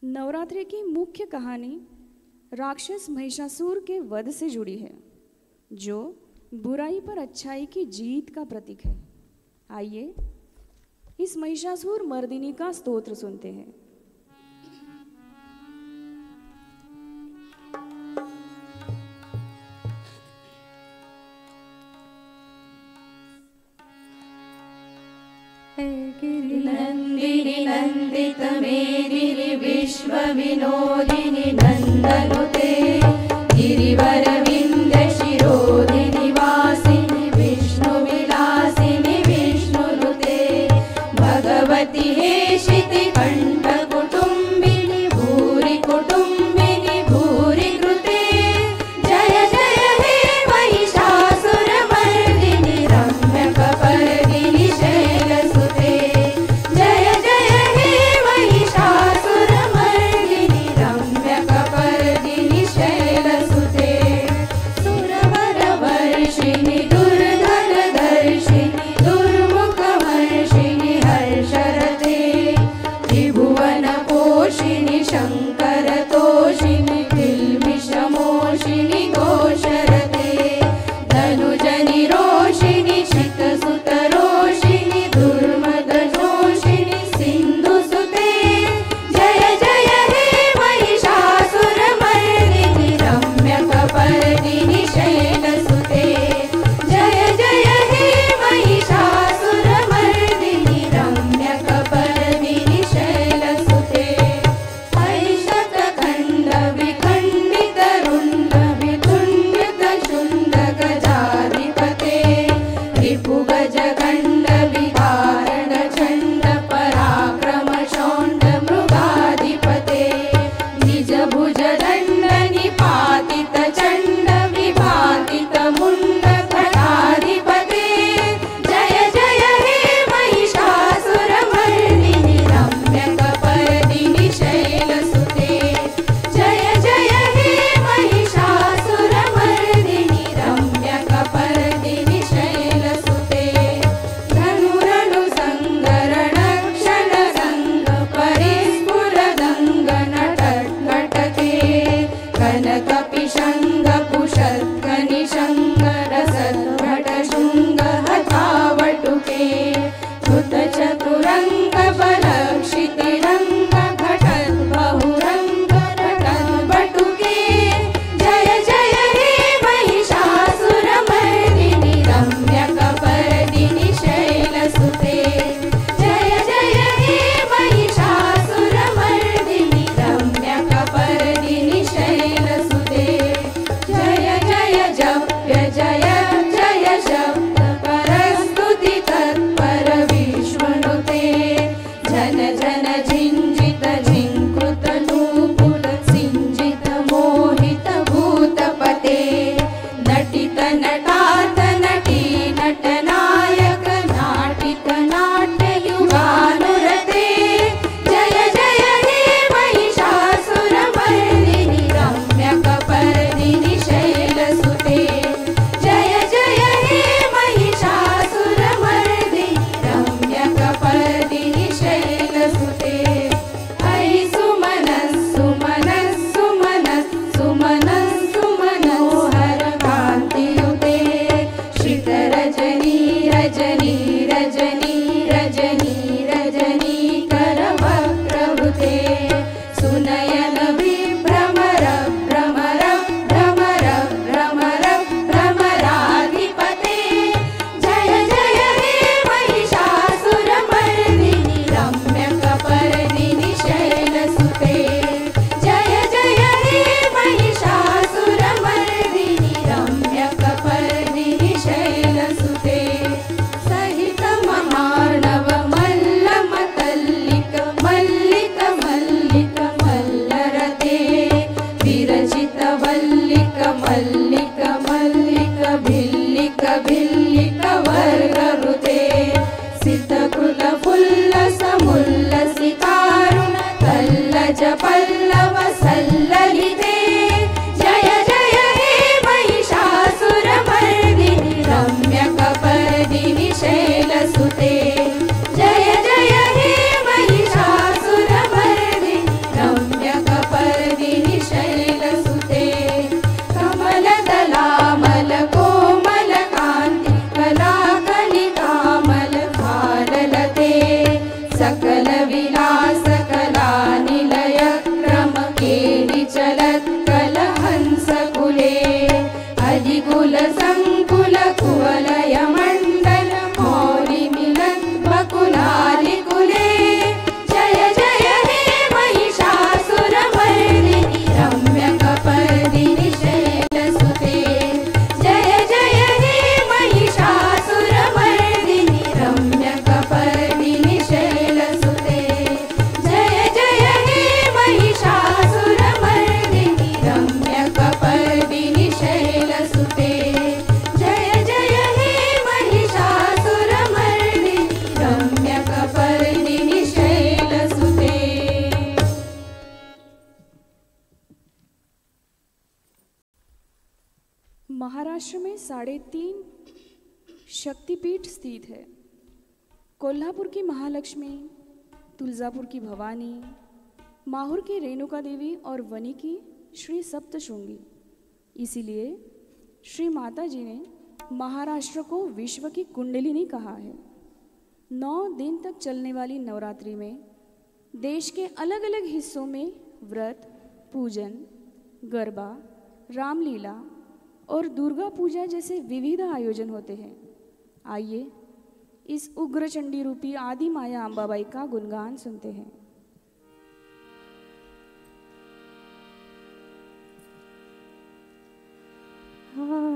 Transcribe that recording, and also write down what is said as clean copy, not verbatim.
नवरात्रि की मुख्य कहानी राक्षस महिषासुर के वध से जुड़ी है, जो बुराई पर अच्छाई की जीत का प्रतीक है। आइए इस महिषासुर मर्दिनी का स्तोत्र सुनते हैं। नंदिनी नंदित मेदिनी विश्व विनोदिनी नंदनुते गिरिवर विंध्य शिरोधिनी वासिनी विष्णु विलासिनी विष्णुनुते भगवती हेशिति कंठ कुटुंबिनी भूरि कुटुंबिनी भूरि कृते जय जय हे महिषासुर मर्दिनी रम्य कपर्दिनी शैलसुते जय जय हे महिषासुर मर्दिनी रम्य कपर्दिनी शैलसुते सुरवर वर्षिणि दुर्धर दर्शिनि दुर्मुख वर्षिणि हर्षरते त्रिभुवन पोषिणि शंकर तोषिणि किल्बिषमोषिणि घोषरते धनुजनि रोषिणि चित्तसुत रोषिणि दुर्मदनोषिणि सिन्धुसुते जय जय हे महिषासुर मर्दिनि रम्य कपर्दिनि शैलसुते जय जय हे महिषासुर मर्दिनि रम्य कपर्दिनि शैलसुते ऐशतखण्ड विखण्डित रुण्ड वितुण्डित शुण्ड गजाधिपते रिपुगज गण्ड विदारण चण्ड पराक्रम शौण्ड मृगाधिपते निज भुज दण्ड निपातित चण्ड विभातित मुण्ड घटाधिपते जय जय हे महिषासुर मर्दिनि रम्य कपर्दिनि शैलसुते जय जय हे महिषासुर मर्दिनि रम्य कपर्दिनि शैलसुते धनुरणु संगरण क्षण संग परिस्फुर दंगन टटके कनक पिशंग पुषत्कनि शंकर सद्भट शुंग हतावटुके कृत चतुरंग बलक्षिति रंग घटत बहुरंग घटत बटुके जय जय हे महिषासुर मर्दिनि रम्य कपर्दिनि शैलसुते जय जय हे महिषासुर मर्दिनि रम्य कपर्दिनि शैलसुते जय जय जप्य जय जय शब्द परस्तुति तत्पर विश्वनुते जन जन झिंजित झिंकृत नूपुर सिंजित मोहित भूतपते नटित नटात नटी नटनायक नाटित नाट्य युगानुरते जय जय हे महिषासुर मर्दिनि रम्य कपर्दिनि शैलसुते जय जय हे महिषासुर मर्दिनि रम्य कपर्दिनि शैलसुते महाराष्ट्र में 3.5 शक्तिपीठ स्थित है। कोल्हापुर की महालक्ष्मी, तुलजापुर की भवानी, माहुर की रेणुका देवी और वनी की श्री सप्तशृंगी। इसीलिए श्री माता जी ने महाराष्ट्र को विश्व की कुंडलिनी कहा है। 9 दिन तक चलने वाली नवरात्रि में देश के अलग अलग हिस्सों में व्रत, पूजन, गरबा, रामलीला और दुर्गा पूजा जैसे विविध आयोजन होते हैं। आइए इस उग्र चंडी रूपी आदि माया अंबाबाई का गुणगान सुनते हैं। हाँ